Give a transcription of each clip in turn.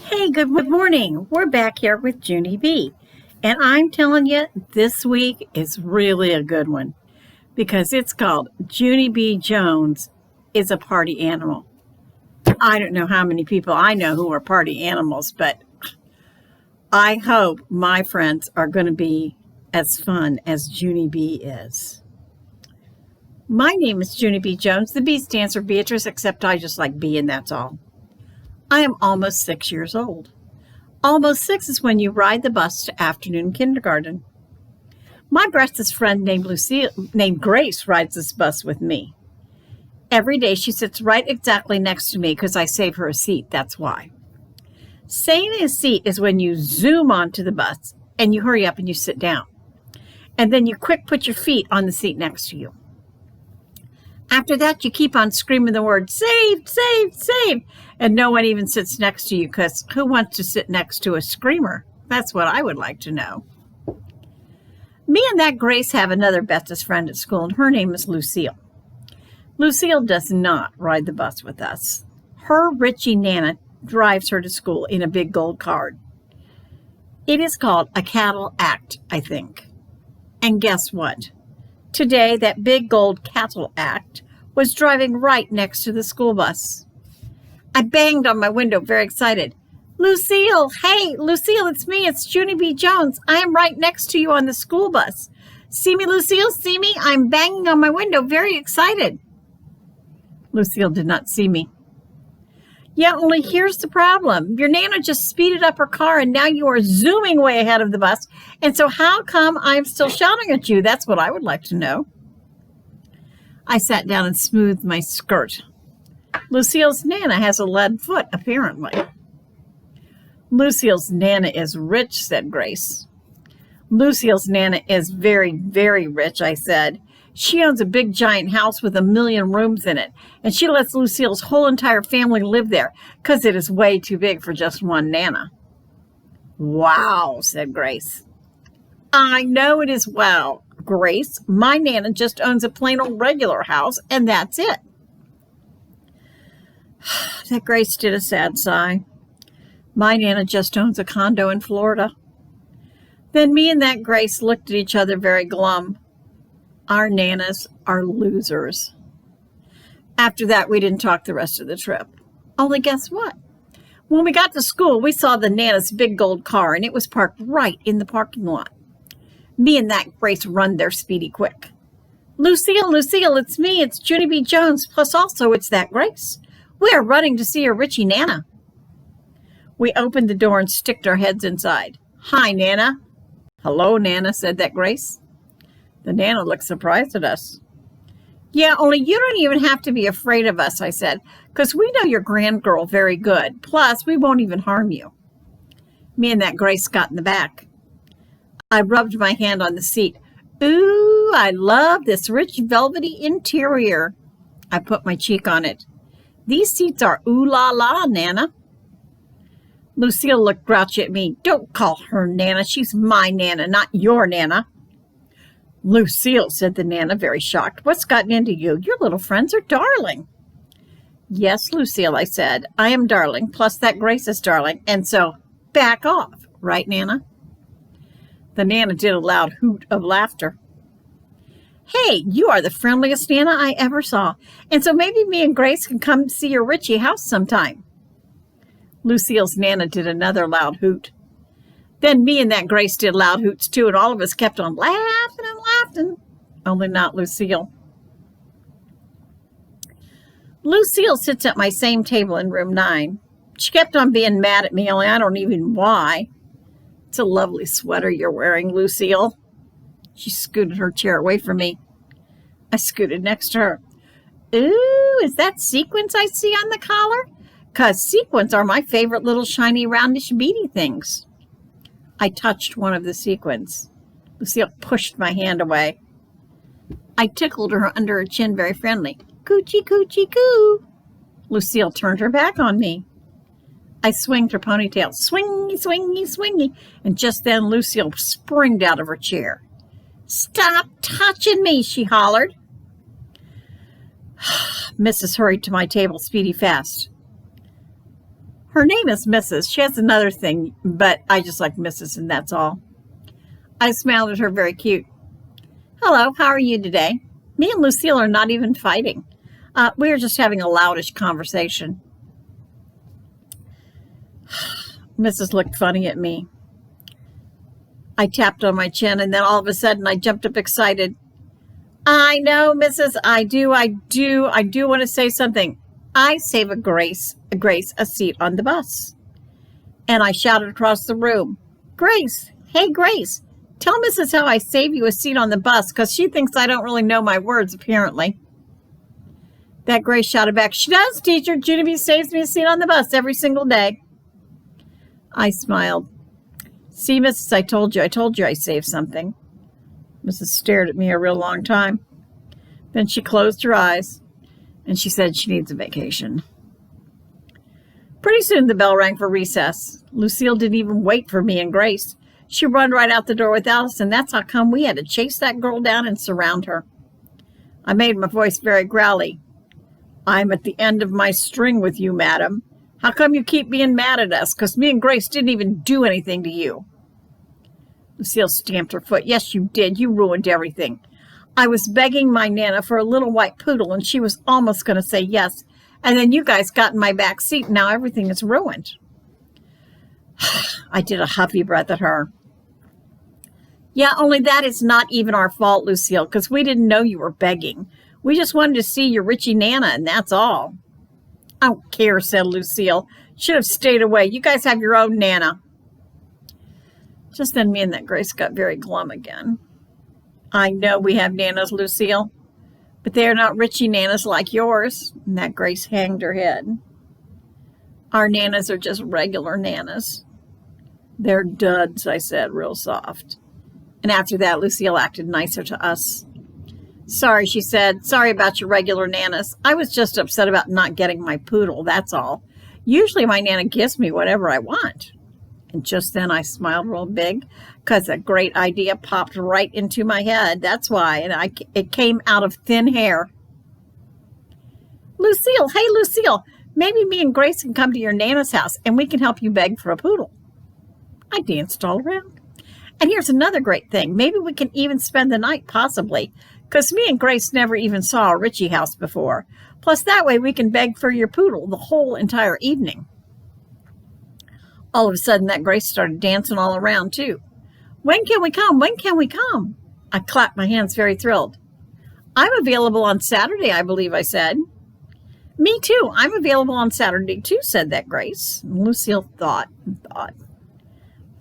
Hey, good morning. We're back here with Junie B. And I'm telling you, this week is really a good one because it's called Junie B. Jones is a Party Animal. I don't know how many people I know who are party animals, but I hope my friends are going to be as fun as Junie B. is. My name is Junie B. Jones. The B stands for Beatrice, except I just like B and that's all. I am almost 6 years old. Almost 6 is when you ride the bus to afternoon kindergarten. My bestest friend named Grace rides this bus with me. Every day she sits right exactly next to me because I save her a seat, that's why. Saving a seat is when you zoom onto the bus and you hurry up and you sit down. And then you quick put your feet on the seat next to you. After that, you keep on screaming the word, saved, saved, saved, and no one even sits next to you because who wants to sit next to a screamer? That's what I would like to know. Me and that Grace have another bestest friend at school, and her name is Lucille. Lucille does not ride the bus with us. Her Richie Nana drives her to school in a big gold card. It is called a cattle act, I think. And guess what? Today, that big gold cattle act was driving right next to the school bus. I banged on my window, very excited. Lucille, hey, Lucille, it's me. It's Junie B. Jones. I am right next to you on the school bus. See me, Lucille? See me? I'm banging on my window, very excited. Lucille did not see me. Yeah, only here's the problem. Your Nana just speeded up her car and now you are zooming way ahead of the bus. And so how come I'm still shouting at you? That's what I would like to know. I sat down and smoothed my skirt. Lucille's Nana has a lead foot, apparently. Lucille's Nana is rich, said Grace. Lucille's Nana is very, very rich, I said. She owns a big giant house with 1 million rooms in it, and she lets Lucille's whole entire family live there because it is way too big for just one Nana. Wow, said Grace. I know it is wow, Grace. My Nana just owns a plain old regular house, and that's it. That Grace did a sad sigh. My Nana just owns a condo in Florida. Then me and that Grace looked at each other very glum. Our Nanas are losers. After that, we didn't talk the rest of the trip. Only guess what? When we got to school, we saw the Nana's big gold car, and it was parked right in the parking lot. Me and that Grace run there speedy quick. Lucille, Lucille, it's me. It's Junie B. Jones, plus also it's that Grace. We are running to see your Richie Nana. We opened the door and sticked our heads inside. Hi, Nana. Hello, Nana, said that Grace. The Nana looked surprised at us. Yeah, only you don't even have to be afraid of us, I said, because we know your grand girl very good. Plus, we won't even harm you. Me and that Grace got in the back. I rubbed my hand on the seat. Ooh, I love this rich velvety interior. I put my cheek on it. These seats are ooh la la, Nana. Lucille looked grouchy at me. Don't call her Nana. She's my Nana, not your Nana. Lucille, said the Nana, very shocked. What's gotten into you? Your little friends are darling. Yes, Lucille, I said. I am darling, plus that Grace is darling, and so back off, right, Nana? The Nana did a loud hoot of laughter. Hey, you are the friendliest Nana I ever saw, and so maybe me and Grace can come see your Richie house sometime. Lucille's Nana did another loud hoot. Then me and that Grace did loud hoots too, and all of us kept on laughing and laughing, only not Lucille. Lucille sits at my same table in room 9. She kept on being mad at me, only I don't even why. It's a lovely sweater you're wearing, Lucille. She scooted her chair away from me. I scooted next to her. Ooh, is that sequins I see on the collar? 'Cause sequins are my favorite little shiny, roundish, beady things. I touched one of the sequins. Lucille pushed my hand away. I tickled her under her chin very friendly. Coochie, coochie, coo. Lucille turned her back on me. I swinged her ponytail. Swingy, swingy, swingy. And just then Lucille springed out of her chair. Stop touching me, she hollered. Mrs. hurried to my table, speedy fast. Her name is Mrs. She has another thing, but I just like Mrs. and that's all. I smiled at her, very cute. Hello, how are you today? Me and Lucille are not even fighting. We are just having a loudish conversation. Mrs. looked funny at me. I tapped on my chin, and then all of a sudden I jumped up excited. I know, Mrs. I do want to say something. I save a Grace a seat on the bus. And I shouted across the room, Grace, hey, Grace, tell Mrs. how I save you a seat on the bus, because she thinks I don't really know my words, apparently. That Grace shouted back, she does, teacher. Junie saves me a seat on the bus every single day. I smiled. See, Mrs., I told you I saved something. Mrs. stared at me a real long time. Then she closed her eyes, and she said she needs a vacation. Pretty soon the bell rang for recess. Lucille didn't even wait for me and Grace. She ran right out the door without us, and that's how come we had to chase that girl down and surround her. I made my voice very growly. I'm at the end of my string with you, madam. How come you keep being mad at us? Because me and Grace didn't even do anything to you. Lucille stamped her foot. Yes, you did. You ruined everything. I was begging my Nana for a little white poodle, and she was almost going to say yes. And then you guys got in my back seat, and now everything is ruined. I did a huffy breath at her. Yeah, only that is not even our fault, Lucille, because we didn't know you were begging. We just wanted to see your Richie Nana, and that's all. I don't care, said Lucille. Should have stayed away. You guys have your own Nana. Just then me and that Grace got very glum again. I know we have Nanas, Lucille, but they are not Richie Nanas like yours. And that Grace hanged her head. Our Nanas are just regular Nanas. They're duds, I said, real soft. And after that, Lucille acted nicer to us. Sorry, she said. Sorry about your regular Nanas. I was just upset about not getting my poodle, that's all. Usually my Nana gives me whatever I want. And just then I smiled real big because a great idea popped right into my head. That's why. And it came out of thin air. Lucille, hey, Lucille, maybe me and Grace can come to your Nana's house and we can help you beg for a poodle. I danced all around. And here's another great thing. Maybe we can even spend the night, possibly, because me and Grace never even saw a Richie house before. Plus, that way we can beg for your poodle the whole entire evening. All of a sudden, that Grace started dancing all around, too. When can we come? When can we come? I clapped my hands, very thrilled. I'm available on Saturday, I believe I said. Me, too. I'm available on Saturday, too, said that Grace. And Lucille thought and thought.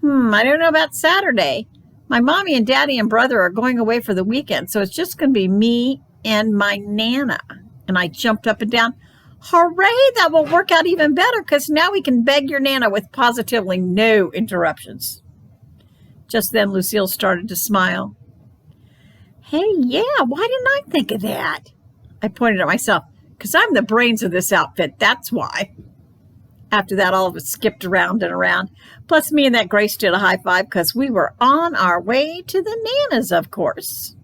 I don't know about Saturday. My mommy and daddy and brother are going away for the weekend, so it's just going to be me and my Nana. And I jumped up and down. Hooray, that will work out even better because now we can beg your Nana with positively no interruptions. Just then, Lucille started to smile. Hey, yeah, why didn't I think of that? I pointed at myself, because I'm the brains of this outfit, that's why. After that, all of us skipped around and around. Plus, me and that Grace did a high five because we were on our way to the Nanas, of course.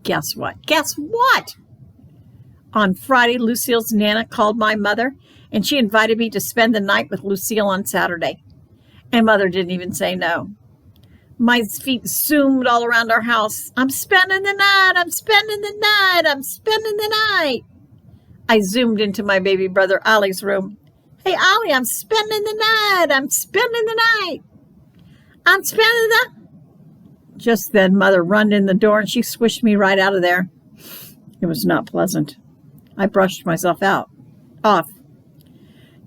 Guess what? Guess what? On Friday, Lucille's Nana called my mother, and she invited me to spend the night with Lucille on Saturday. And Mother didn't even say no. My feet zoomed all around our house. I'm spending the night. I'm spending the night. I'm spending the night. I zoomed into my baby brother Ollie's room. Hey, Ollie, I'm spending the night. I'm spending the night. I'm spending the... Just then, Mother run in the door, and she swished me right out of there. It was not pleasant. I brushed myself off.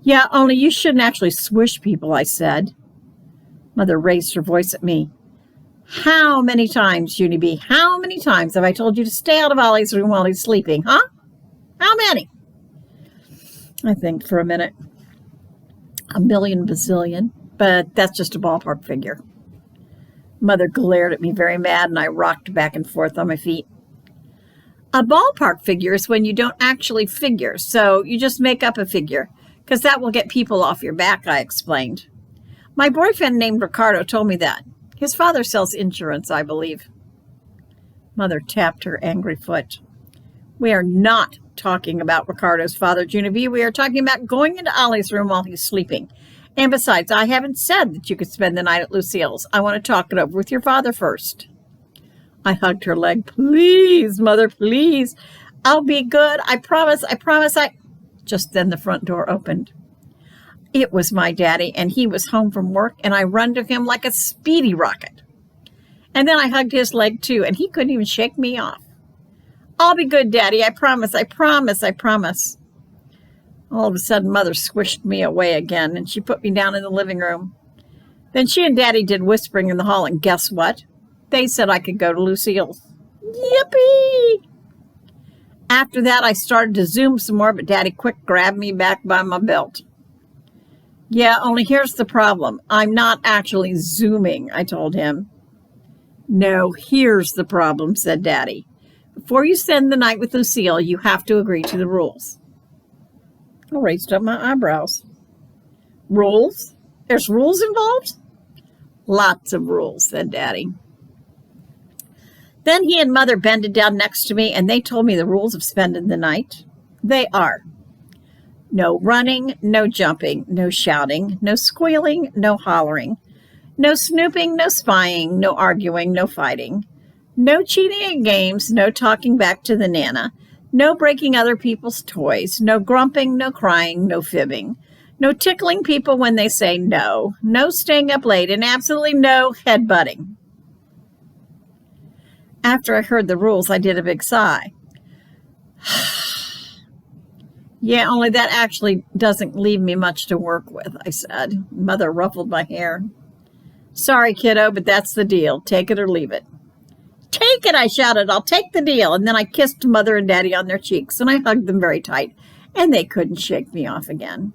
Yeah, only you shouldn't actually swish people, I said. Mother raised her voice at me. How many times, Junie B., how many times have I told you to stay out of Ollie's room while he's sleeping, huh? How many? I think for a minute. 1,000,000 bazillion, but that's just a ballpark figure. Mother glared at me very mad, and I rocked back and forth on my feet. A ballpark figure is when you don't actually figure, so you just make up a figure, because that will get people off your back, I explained. My boyfriend named Ricardo told me that. His father sells insurance, I believe. Mother tapped her angry foot. We are not talking about Ricardo's father, Junie. We are talking about going into Ollie's room while he's sleeping. And besides, I haven't said that you could spend the night at Lucille's. I want to talk it over with your father first. I hugged her leg. Please, Mother, please. I'll be good. I promise. Just then the front door opened. It was my daddy, and he was home from work, and I run to him like a speedy rocket. And then I hugged his leg, too, and he couldn't even shake me off. I'll be good, Daddy. I promise. All of a sudden, Mother squished me away again, and she put me down in the living room. Then she and Daddy did whispering in the hall, and guess what? They said I could go to Lucille's. Yippee! After that, I started to zoom some more, but Daddy quick grabbed me back by my belt. Yeah, only here's the problem. I'm not actually zooming, I told him. No, here's the problem, said Daddy. Before you spend the night with Lucille, you have to agree to the rules. I raised up my eyebrows. Rules? There's rules involved? Lots of rules, said Daddy. Then he and Mother bended down next to me, and they told me the rules of spending the night. They are: no running, no jumping, no shouting, no squealing, no hollering, no snooping, no spying, no arguing, no fighting, no cheating at games, no talking back to the Nana, no breaking other people's toys, no grumping, no crying, no fibbing, no tickling people when they say no, no staying up late, and absolutely no headbutting. After I heard the rules, I did a big sigh. Yeah, only that actually doesn't leave me much to work with, I said. Mother ruffled my hair. Sorry, kiddo, but that's the deal. Take it or leave it. Take it, I shouted. I'll take the deal. And then I kissed Mother and Daddy on their cheeks, and I hugged them very tight, and they couldn't shake me off again.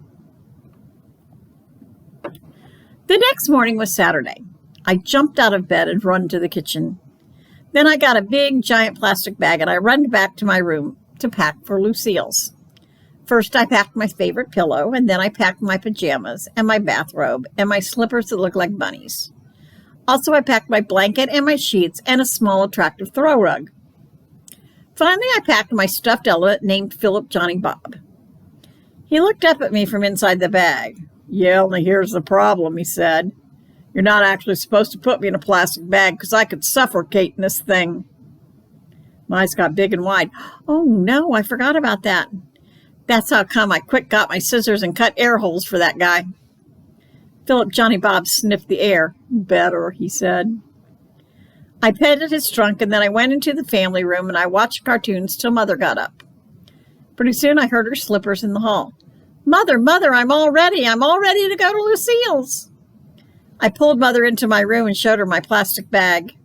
The next morning was Saturday. I jumped out of bed and run to the kitchen. Then I got a big, giant plastic bag, and I ran back to my room to pack for Lucille's. First, I packed my favorite pillow, and then I packed my pajamas and my bathrobe and my slippers that look like bunnies. Also, I packed my blanket and my sheets and a small, attractive throw rug. Finally, I packed my stuffed elephant named Philip Johnny Bob. He looked up at me from inside the bag. Yeah, only here's the problem, he said. You're not actually supposed to put me in a plastic bag because I could suffocate in this thing. My eyes got big and wide. Oh, no, I forgot about that. That's how come I quick got my scissors and cut air holes for that guy. Philip Johnny Bob sniffed the air. Better, he said. I petted his trunk, and then I went into the family room, and I watched cartoons till Mother got up. Pretty soon I heard her slippers in the hall. Mother, I'm all ready. I'm all ready to go to Lucille's. I pulled Mother into my room and showed her my plastic bag.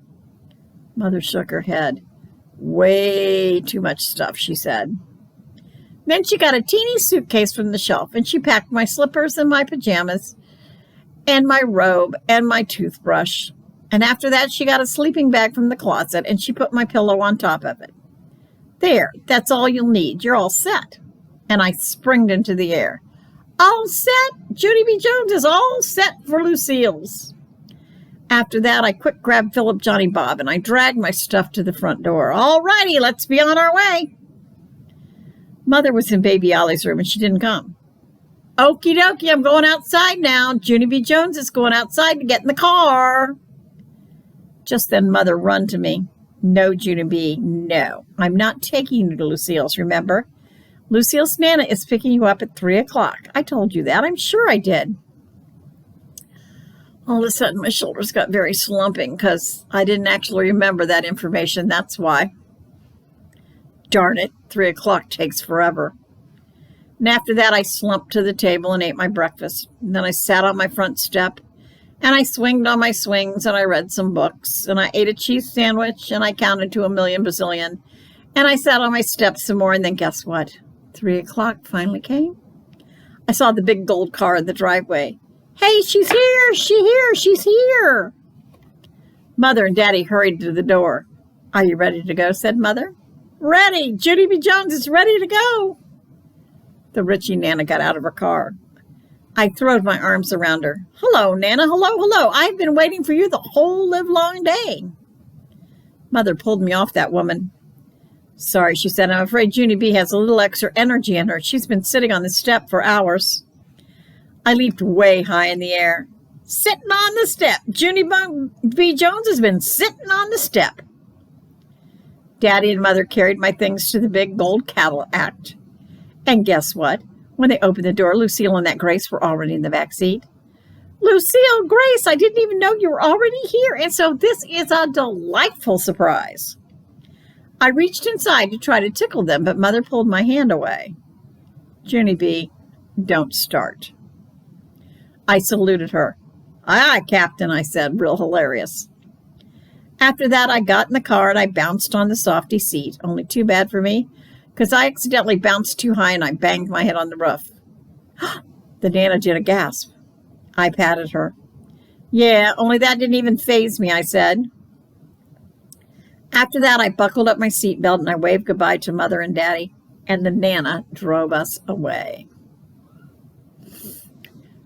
Mother shook her head. Way too much stuff, she said. Then she got a teeny suitcase from the shelf, and she packed my slippers and my pajamas and my robe and my toothbrush. And after that, she got a sleeping bag from the closet, and she put my pillow on top of it. There, that's all you'll need. You're all set. And I springed into the air. All set? Junie B. Jones is all set for Lucille's. After that, I quick grabbed Philip Johnny Bob, and I dragged my stuff to the front door. All righty, let's be on our way. Mother was in Baby Ollie's room, and she didn't come. Okie dokie, I'm going outside now. Junie B. Jones is going outside to get in the car. Just then, Mother run to me. No, Junie B., no. I'm not taking you to Lucille's, remember? Lucille's Nana is picking you up at 3 o'clock. I told you that. I'm sure I did. All of a sudden, my shoulders got very slumping because I didn't actually remember that information. That's why. Darn it, 3 o'clock takes forever. And after that, I slumped to the table and ate my breakfast. And then I sat on my front step, and I swinged on my swings, and I read some books, and I ate a cheese sandwich, and I counted to 1,000,000 bazillion. And I sat on my steps some more, and then guess what? 3 o'clock finally came. I saw the big gold car in the driveway. Hey, she's here! She's here! Mother and Daddy hurried to the door. Are you ready to go? Said Mother. Ready! Junie B. Jones is ready to go! The Richie Nana got out of her car. I throwed my arms around her. Hello, Nana. Hello. I've been waiting for you the whole livelong day. Mother pulled me off that woman. Sorry, she said. I'm afraid Junie B has a little extra energy in her. She's been sitting on the step for hours. I leaped way high in the air. Sitting on the step. Junie B. Jones has been sitting on the step. Daddy and Mother carried my things to the big gold Cadillac. And guess what? When they opened the door, Lucille and that Grace were already in the back seat. Lucille, Grace, I didn't even know you were already here. And so this is a delightful surprise. I reached inside to try to tickle them, but Mother pulled my hand away. Junie B., don't start. I saluted her. Aye, aye, Captain, I said, real hilarious. After that, I got in the car and I bounced on the softy seat. Only too bad for me, because I accidentally bounced too high and I banged my head on the roof. The Nana did a gasp. I patted her. Yeah, only that didn't even faze me, I said. After that, I buckled up my seatbelt and I waved goodbye to Mother and Daddy, and the Nana drove us away.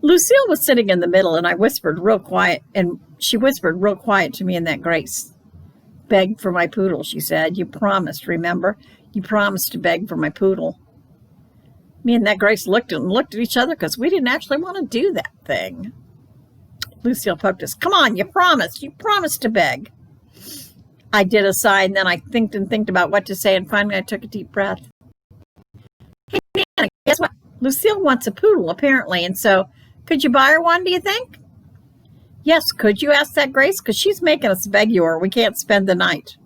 Lucille was sitting in the middle, and I whispered real quiet, and she whispered real quiet to me and that Grace. Beg for my poodle, she said. You promised, remember? You promised to beg for my poodle. Me and that Grace looked at each other because we didn't actually want to do that thing. Lucille poked us. Come on, you promised. You promised to beg. I did a sigh, and then I thinked about what to say, and finally I took a deep breath. Hey, Nana, guess what? Lucille wants a poodle, apparently, and so could you buy her one, do you think? Yes, could you ask that Grace? Because she's making us beg you or we can't spend the night.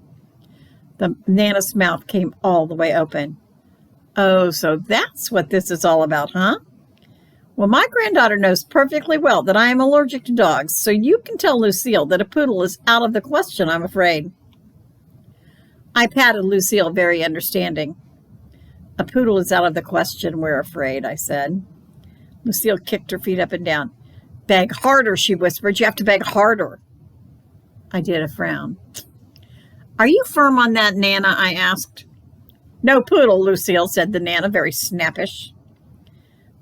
The Nana's mouth came all the way open. Oh, so that's what this is all about, huh? Well, my granddaughter knows perfectly well that I am allergic to dogs, so you can tell Lucille that a poodle is out of the question, I'm afraid. I patted Lucille, very understanding. A poodle is out of the question, we're afraid, I said. Lucille kicked her feet up and down. Beg harder, she whispered. You have to beg harder. I did a frown. Are you firm on that, Nana? I asked. No poodle, Lucille, said the Nana, very snappish.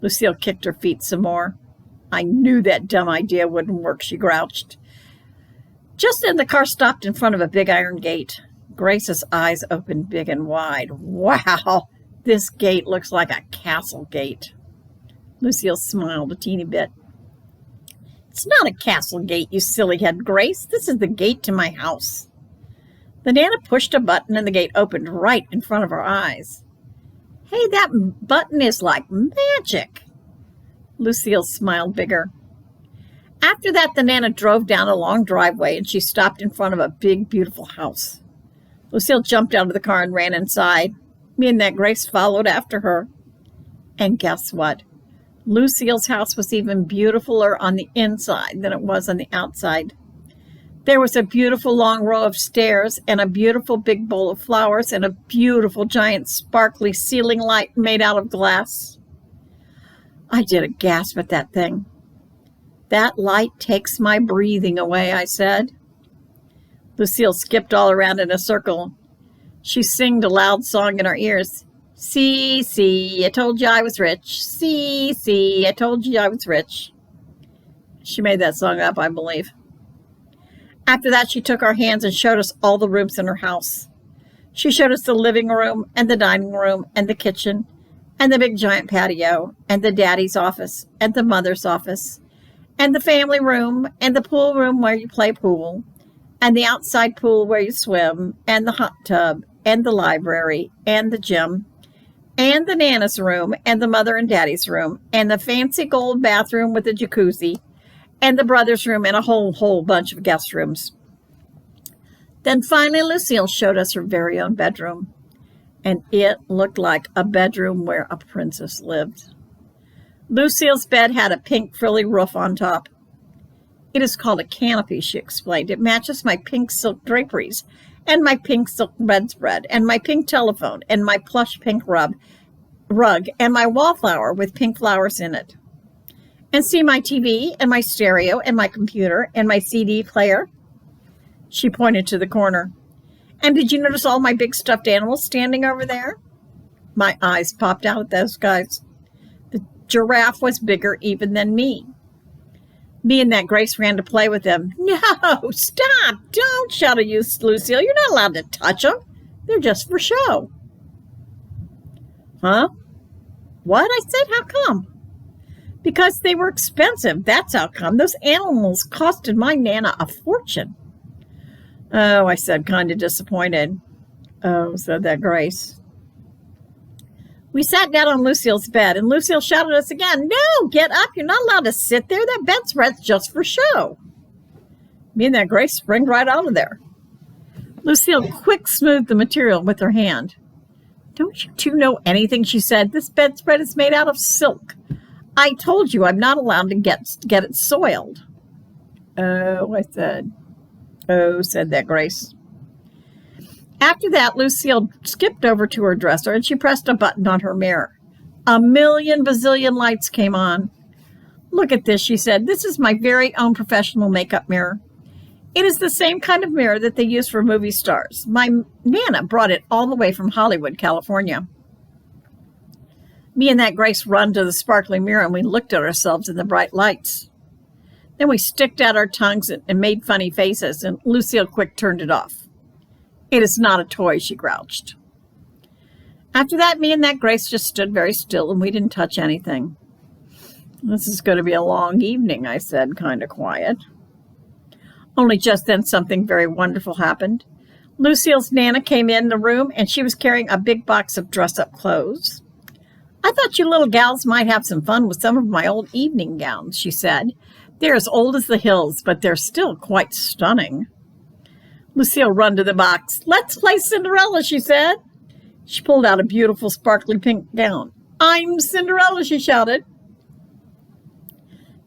Lucille kicked her feet some more. I knew that dumb idea wouldn't work, she grouched. Just then the car stopped in front of a big iron gate. Grace's eyes opened big and wide. Wow, this gate looks like a castle gate. Lucille smiled a teeny bit. It's not a castle gate, you silly head, Grace. This is the gate to my house. The Nana pushed a button and the gate opened right in front of our eyes. Hey, that button is like magic. Lucille smiled bigger. After that, the Nana drove down a long driveway and she stopped in front of a big, beautiful house. Lucille jumped out of the car and ran inside. Me and that Grace followed after her. And guess what? Lucille's house was even beautifuler on the inside than it was on the outside. There was a beautiful long row of stairs and a beautiful big bowl of flowers and a beautiful giant sparkly ceiling light made out of glass. I did a gasp at that thing. That light takes my breathing away, I said. Lucille skipped all around in a circle. She singed a loud song in our ears. See, see, I told you I was rich. See, see, I told you I was rich. She made that song up, I believe. After that, she took our hands and showed us all the rooms in her house. She showed us the living room and the dining room and the kitchen and the big giant patio and the daddy's office and the mother's office and the family room and the pool room where you play pool and the outside pool where you swim and the hot tub and the library and the gym and the Nana's room and the mother and daddy's room and the fancy gold bathroom with the jacuzzi and the brother's room and a whole bunch of guest rooms. Then finally Lucille showed us her very own bedroom, and it looked like a bedroom where a princess lived. Lucille's bed had a pink frilly roof on top. It is called a canopy, she explained. It matches my pink silk draperies and my pink silk bedspread and my pink telephone and my plush pink rug and my wallflower with pink flowers in it. And see my TV and my stereo and my computer and my CD player? She pointed to the corner. And did you notice all my big stuffed animals standing over there? My eyes popped out at those guys. The giraffe was bigger even than me. Me and that Grace ran to play with them. No, stop! Don't, shouted Lucille. You're not allowed to touch them. They're just for show. Huh? What? I said, how come? Because they were expensive. That's how come. Those animals costed my Nana a fortune. Oh, I said, kind of disappointed. Oh, said that Grace. We sat down on Lucille's bed, and Lucille shouted at us again, "No, get up. You're not allowed to sit there. That bedspread's just for show." Me and that Grace springed right out of there. Lucille quick smoothed the material with her hand. "Don't you two know anything?" she said. "This bedspread is made out of silk. I told you I'm not allowed to get it soiled." "Oh," I said. "Oh," said that Grace. After that, Lucille skipped over to her dresser and she pressed a button on her mirror. A million bazillion lights came on. "Look at this," she said. "This is my very own professional makeup mirror. It is the same kind of mirror that they use for movie stars. My Nana brought it all the way from Hollywood, California." Me and that Grace run to the sparkling mirror and we looked at ourselves in the bright lights. Then we sticked out our tongues and made funny faces, and Lucille quick turned it off. "It is not a toy," she grouched. After that, me and that Grace just stood very still and we didn't touch anything. "This is going to be a long evening," I said, kind of quiet. Only just then something very wonderful happened. Lucille's Nana came in the room and she was carrying a big box of dress-up clothes. "I thought you little gals might have some fun with some of my old evening gowns," she said. "They're as old as the hills, but they're still quite stunning." Lucille ran to the box. "Let's play Cinderella," she said. She pulled out a beautiful sparkly pink gown. "I'm Cinderella," she shouted.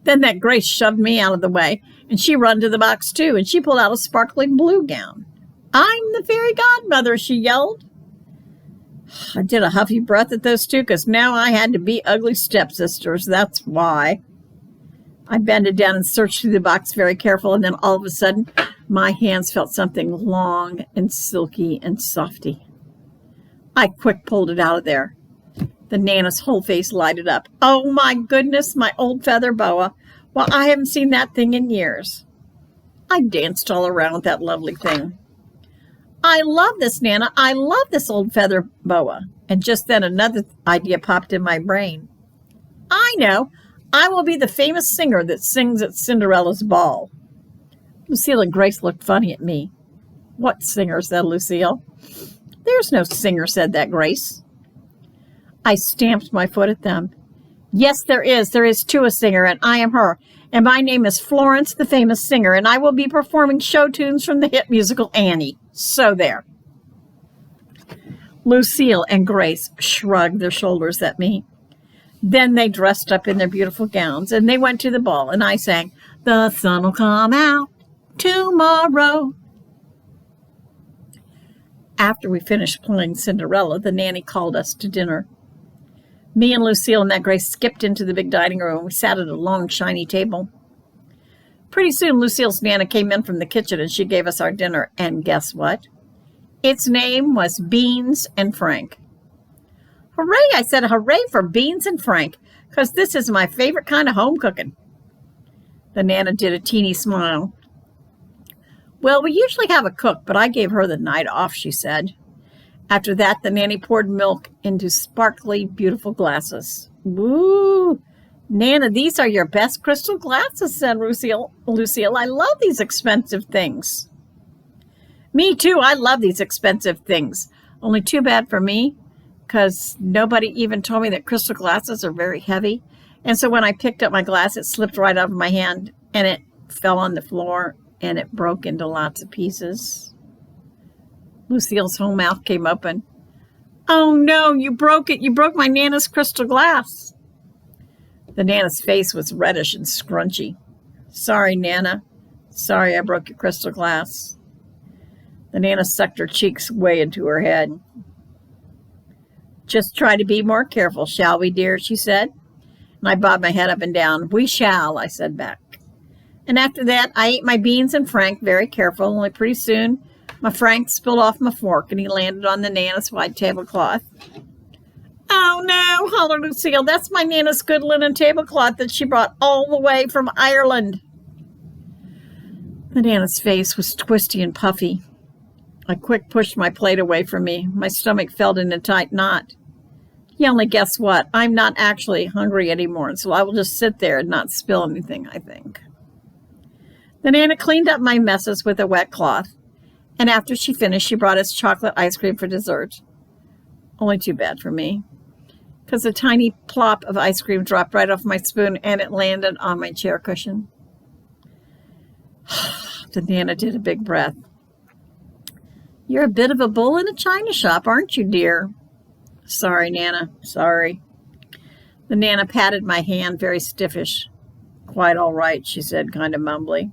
Then that Grace shoved me out of the way, and she ran to the box too, and she pulled out a sparkling blue gown. "I'm the fairy godmother," she yelled. I did a huffy breath at those two, because now I had to be ugly stepsisters, that's why. I bended down and searched through the box very careful, and then all of a sudden, my hands felt something long and silky and softy. I quick pulled it out of there. The Nana's whole face lighted up. "Oh my goodness, my old feather boa. Well, I haven't seen that thing in years." I danced all around with that lovely thing. "I love this, Nana. I love this old feather boa." And just then another idea popped in my brain. "I know. I will be the famous singer that sings at Cinderella's ball." Lucille and Grace looked funny at me. "What singer?" said Lucille. "There's no singer," said that Grace. I stamped my foot at them. "Yes, there is. There is too a singer, and I am her. And my name is Florence, the famous singer, and I will be performing show tunes from the hit musical Annie. So there." Lucille and Grace shrugged their shoulders at me. Then they dressed up in their beautiful gowns, and they went to the ball, and I sang, "The sun'll come out tomorrow." After we finished playing Cinderella, the nanny called us to dinner. Me and Lucille and that Grace skipped into the big dining room, and we sat at a long, shiny table. Pretty soon, Lucille's Nana came in from the kitchen, and she gave us our dinner, and guess what? Its name was Beans and Frank. "Hooray!" I said, "hooray for Beans and Frank, because this is my favorite kind of home cooking." The Nana did a teeny smile. "Well, we usually have a cook, but I gave her the night off," she said. After that, the nanny poured milk into sparkly, beautiful glasses. "Woo! Nana, these are your best crystal glasses," said Lucille. "I love these expensive things." "Me too. I love these expensive things. Only too bad for me, because nobody even told me that crystal glasses are very heavy. And so when I picked up my glass, it slipped right out of my hand, and it fell on the floor, and it broke into lots of pieces." Lucille's whole mouth came open. "Oh no, you broke it. You broke my Nana's crystal glass." The Nana's face was reddish and scrunchy. "Sorry, Nana. Sorry I broke your crystal glass." The Nana sucked her cheeks way into her head. "Just try to be more careful, shall we, dear?" she said. And I bobbed my head up and down. "We shall," I said back. And after that, I ate my Beans and Frank very careful, only pretty soon my Frank spilled off my fork, and he landed on the Nana's white tablecloth. "Oh, no," hollered Lucille. "That's my Nana's good linen tablecloth that she brought all the way from Ireland." The Nana's face was twisty and puffy. I quick pushed my plate away from me. My stomach felt in a tight knot. Yeah, only guess what? I'm not actually hungry anymore, so I will just sit there and not spill anything, I think. The Nana cleaned up my messes with a wet cloth, and after she finished, she brought us chocolate ice cream for dessert. Only too bad for me, because a tiny plop of ice cream dropped right off my spoon and it landed on my chair cushion. The Nana did a big breath. You're a bit of a bull in a china shop, aren't you, dear? Sorry, Nana, sorry. The Nana patted my hand very stiffish. Quite all right, she said, kind of mumbly.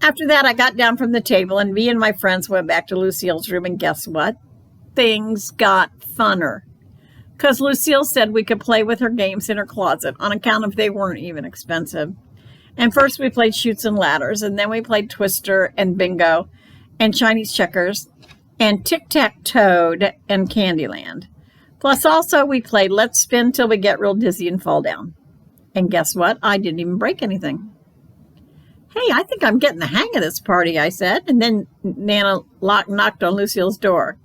After that, I got down from the table, and me and my friends went back to Lucille's room, and guess what? Things got funner. Because Lucille said we could play with her games in her closet on account of they weren't even expensive. And first we played Chutes and Ladders, and then we played Twister and Bingo and Chinese checkers and Tic-Tac-Toed and Candyland. Plus also we played Let's Spin Till We Get Real Dizzy and Fall Down. And guess what? I didn't even break anything. Hey, I think I'm getting the hang of this party, I said, and then Nana knocked on Lucille's door.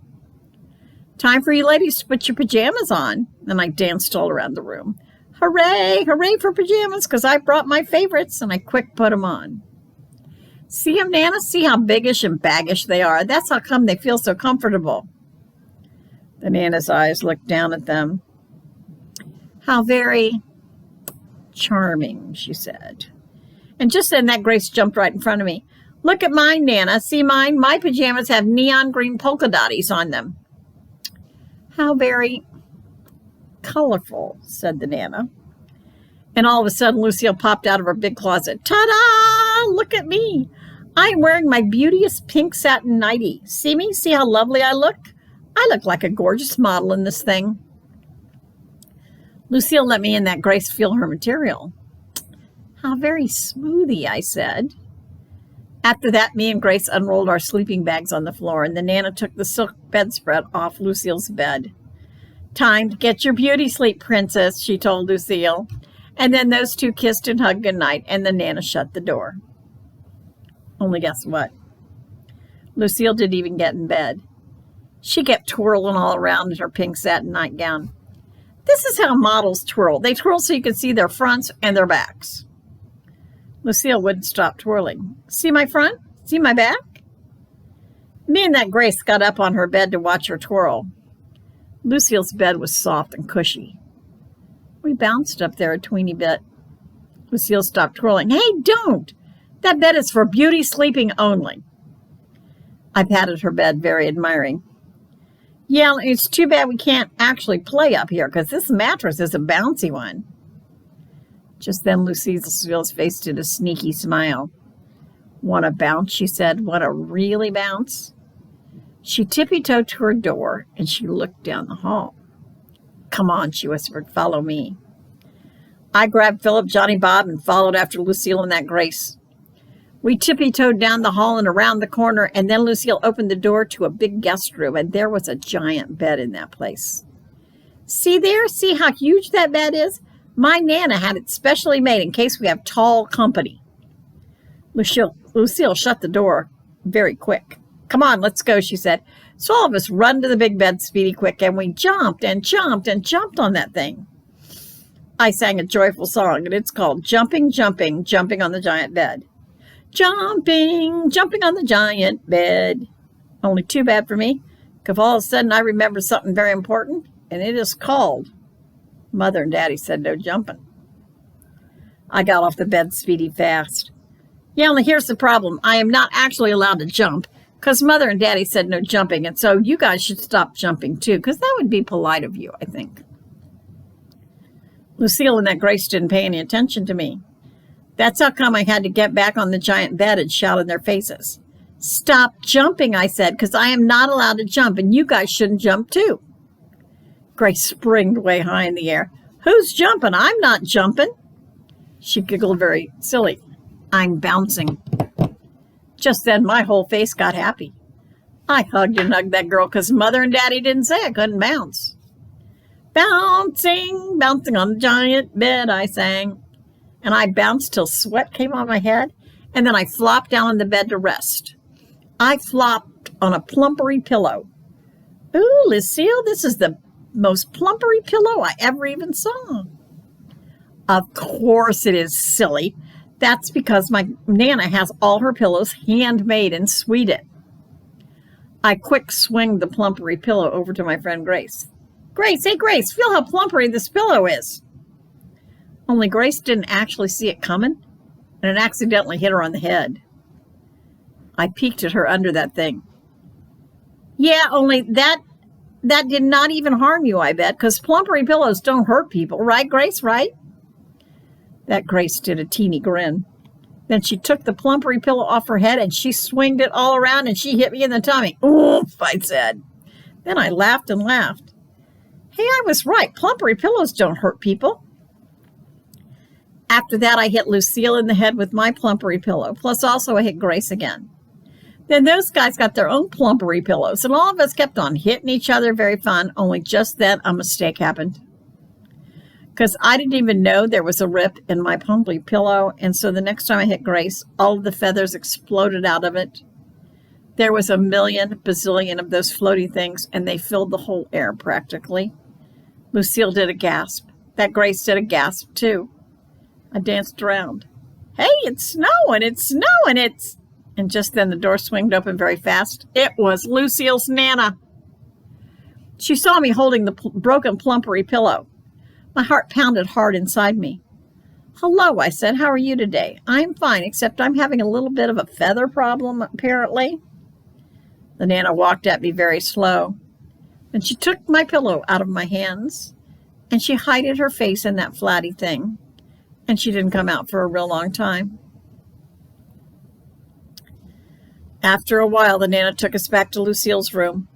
Time for you ladies to put your pajamas on. And I danced all around the room. Hooray, hooray for pajamas, because I brought my favorites, and I quick put them on. See them, Nana? See how biggish and baggish they are? That's how come they feel so comfortable. The Nana's eyes looked down at them. How very charming, she said. And just then that Grace jumped right in front of me. Look at mine, Nana. See mine? My pajamas have neon green polka dotties on them. How very colorful, said the Nana. And all of a sudden, Lucille popped out of her big closet. Ta-da! Look at me. I'm wearing my beauteous pink satin nightie. See me? See how lovely I look? I look like a gorgeous model in this thing. Lucille let me and that Grace feel her material. How very smoothie, I said. After that, me and Grace unrolled our sleeping bags on the floor, and the Nana took the silk bedspread off Lucille's bed. Time to get your beauty sleep, princess, she told Lucille. And then those two kissed and hugged goodnight, and the Nana shut the door. Only guess what? Lucille didn't even get in bed. She kept twirling all around in her pink satin nightgown. This is how models twirl. They twirl so you can see their fronts and their backs. Lucille wouldn't stop twirling. See my front? See my back? Me and that Grace got up on her bed to watch her twirl. Lucille's bed was soft and cushy. We bounced up there a tweeny bit. Lucille stopped twirling. Hey, don't! That bed is for beauty sleeping only. I patted her bed, very admiring. Yeah, it's too bad we can't actually play up here, because this mattress is a bouncy one. Just then, Lucille's face did a sneaky smile. Want to bounce, she said. Want to really bounce? She tippy-toed to her door, and she looked down the hall. Come on, she whispered. Follow me. I grabbed Philip, Johnny, Bob, and followed after Lucille and that Grace. We tippy-toed down the hall and around the corner, and then Lucille opened the door to a big guest room, and there was a giant bed in that place. See there? See how huge that bed is? My Nana had it specially made in case we have tall company. Lucille shut the door very quick. Come on, let's go, she said. So all of us run to the big bed speedy quick, and we jumped and jumped and jumped on that thing. I sang a joyful song, and it's called Jumping, Jumping, Jumping on the Giant Bed. Jumping, jumping on the giant bed. Only too bad for me, because all of a sudden I remembered something very important, and it is called Mother and Daddy said no jumping. I got off the bed speedy fast. Yeah, only here's the problem. I am not actually allowed to jump, because Mother and Daddy said no jumping, and so you guys should stop jumping too, because that would be polite of you, I think. Lucille and that Grace didn't pay any attention to me. That's how come I had to get back on the giant bed and shout in their faces. Stop jumping, I said, because I am not allowed to jump, and you guys shouldn't jump too. Grace springed way high in the air. Who's jumping? I'm not jumping. She giggled very silly. I'm bouncing. Just then, my whole face got happy. I hugged and hugged that girl because Mother and Daddy didn't say I couldn't bounce. Bouncing, bouncing on the giant bed, I sang. And I bounced till sweat came on my head, and then I flopped down on the bed to rest. I flopped on a plumpery pillow. Ooh, Lucille, this is the most plumpery pillow I ever even saw. Of course it is, silly. That's because my Nana has all her pillows handmade in Sweden. I quick swinged the plumpery pillow over to my friend Grace. Grace, hey Grace, feel how plumpery this pillow is. Only Grace didn't actually see it coming, and it accidentally hit her on the head. I peeked at her under that thing. Yeah, only that did not even harm you, I bet, because plumpery pillows don't hurt people, right, Grace, right? That Grace did a teeny grin. Then she took the plumpery pillow off her head and she swinged it all around and she hit me in the tummy. Oof, I said. Then I laughed and laughed. Hey, I was right. Plumpery pillows don't hurt people. After that, I hit Lucille in the head with my plumpery pillow. Plus, also, I hit Grace again. Then those guys got their own plumpery pillows, and all of us kept on hitting each other. Very fun. Only just then, a mistake happened. Because I didn't even know there was a rip in my plumpery pillow, and so the next time I hit Grace, all of the feathers exploded out of it. There was a million bazillion of those floaty things, and they filled the whole air practically. Lucille did a gasp. That Grace did a gasp, too. I danced around. Hey, it's snowing, it's... And just then the door swinged open very fast. It was Lucille's Nana. She saw me holding the broken plumpery pillow. My heart pounded hard inside me. Hello, I said. How are you today? I'm fine, except I'm having a little bit of a feather problem, apparently. The Nana walked at me very slow. Then she took my pillow out of my hands, and she hid her face in that flatty thing. And she didn't come out for a real long time. After a while, the Nana took us back to Lucille's room.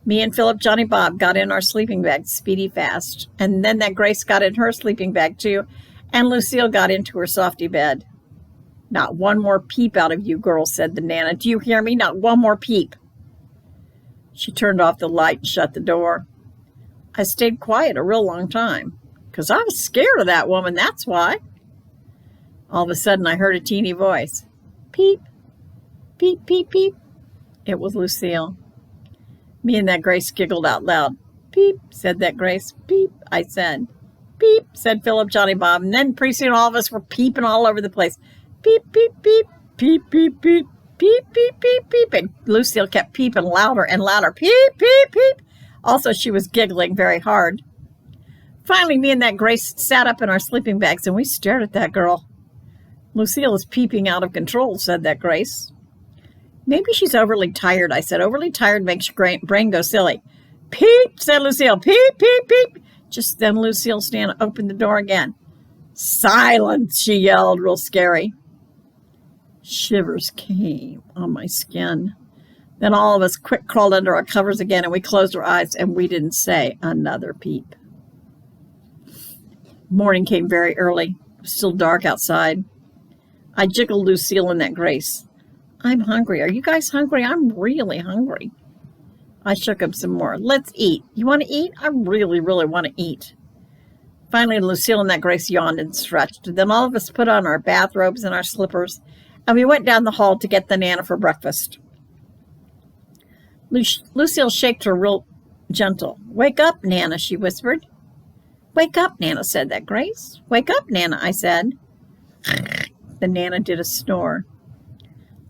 Me and Philip, Johnny, Bob got in our sleeping bags speedy fast. And then that Grace got in her sleeping bag too. And Lucille got into her softy bed. Not one more peep out of you, girls, said the Nana. Do you hear me? Not one more peep. She turned off the light and shut the door. I stayed quiet a real long time. Because I was scared of that woman, that's why. All of a sudden, I heard a teeny voice. Peep, peep, peep, peep. It was Lucille. Me and that Grace giggled out loud. Peep, said that Grace. Peep, I said. Peep, said Philip, Johnny, Bob. And then pretty soon all of us were peeping all over the place. Peep, peep, peep, peep, peep, peep, peep, peep, peep, peep. And Lucille kept peeping louder and louder. Peep, peep, peep. Also, she was giggling very hard. Finally, me and that Grace sat up in our sleeping bags and we stared at that girl. Lucille is peeping out of control, said that Grace. Maybe she's overly tired, I said. Overly tired makes your brain go silly. Peep, said Lucille. Peep, peep, peep. Just then Lucille's Nana opened the door again. Silence, she yelled, real scary. Shivers came on my skin. Then all of us quick crawled under our covers again and we closed our eyes and we didn't say another peep. Morning came very early. It was still dark outside. I jiggled Lucille and that Grace. I'm hungry. Are you guys hungry? I'm really hungry. I shook him some more. Let's eat. You want to eat? I really, really want to eat. Finally, Lucille and that Grace yawned and stretched. Then all of us put on our bathrobes and our slippers, and we went down the hall to get the Nana for breakfast. Lucille shaked her real gentle. Wake up, Nana, she whispered. Wake up, Nana, said that Grace. Wake up, Nana, I said. The Nana did a snore.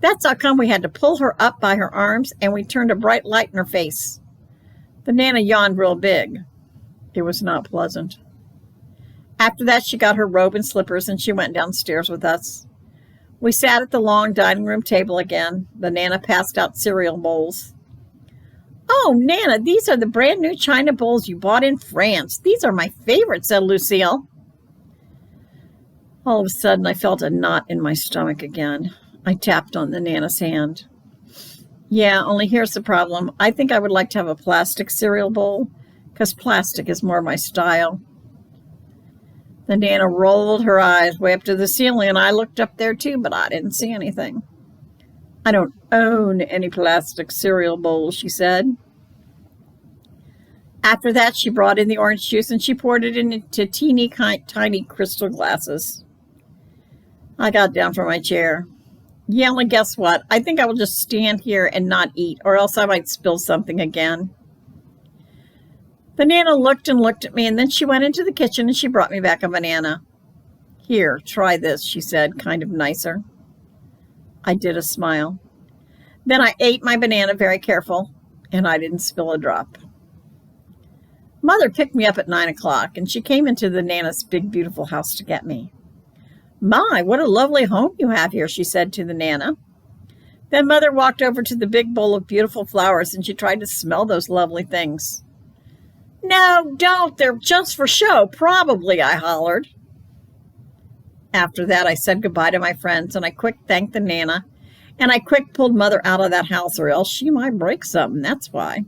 That's how come we had to pull her up by her arms and we turned a bright light in her face. The Nana yawned real big. It was not pleasant. After that, she got her robe and slippers and she went downstairs with us. We sat at the long dining room table again. The Nana passed out cereal bowls. Oh, Nana, these are the brand new china bowls you bought in France. These are my favorite, said Lucille. All of a sudden, I felt a knot in my stomach again. I tapped on the Nana's hand. Yeah, only here's the problem. I think I would like to have a plastic cereal bowl, because plastic is more my style. The Nana rolled her eyes way up to the ceiling, and I looked up there too, but I didn't see anything. I don't own any plastic cereal bowls, she said. After that, she brought in the orange juice, and she poured it into teeny, tiny crystal glasses. I got down from my chair. Yeah, only guess what? I think I will just stand here and not eat, or else I might spill something again. The Nana looked and looked at me, and then she went into the kitchen and she brought me back a banana. Here, try this, she said, kind of nicer. I did a smile. Then I ate my banana very careful, and I didn't spill a drop. Mother picked me up at 9 o'clock, and she came into the Nana's big, beautiful house to get me. My, what a lovely home you have here, she said to the Nana. Then Mother walked over to the big bowl of beautiful flowers, and she tried to smell those lovely things. No, don't. They're just for show, probably, I hollered. After that, I said goodbye to my friends, and I quick thanked the Nana, and I quick pulled Mother out of that house, or else she might break something, that's why.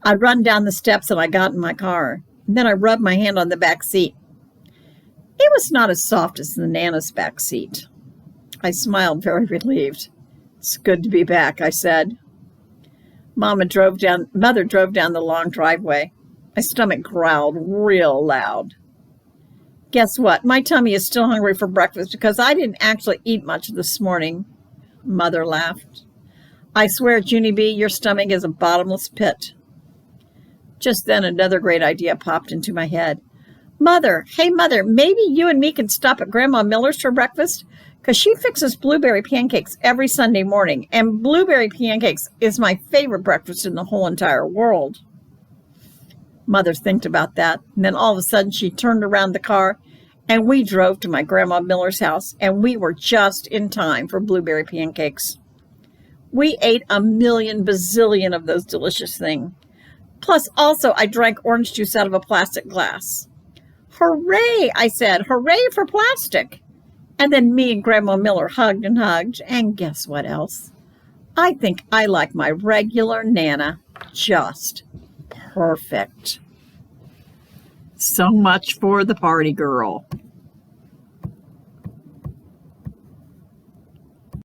I run down the steps, and I got in my car, and then I rubbed my hand on the back seat. It was not as soft as the Nana's back seat. I smiled, very relieved. It's good to be back, I said. Mother drove down the long driveway. My stomach growled real loud. Guess what? My tummy is still hungry for breakfast because I didn't actually eat much this morning. Mother laughed. I swear, Junie B., your stomach is a bottomless pit. Just then another great idea popped into my head. Mother, hey, Mother, maybe you and me can stop at Grandma Miller's for breakfast? Because she fixes blueberry pancakes every Sunday morning, and blueberry pancakes is my favorite breakfast in the whole entire world. Mother thinked about that, and then all of a sudden she turned around the car, and we drove to my Grandma Miller's house, and we were just in time for blueberry pancakes. We ate a million bazillion of those delicious things. Plus, also, I drank orange juice out of a plastic glass. Hooray, I said, hooray for plastic. And then me and Grandma Miller hugged and hugged, and guess what else? I think I like my regular Nana just perfect. So much for the party girl.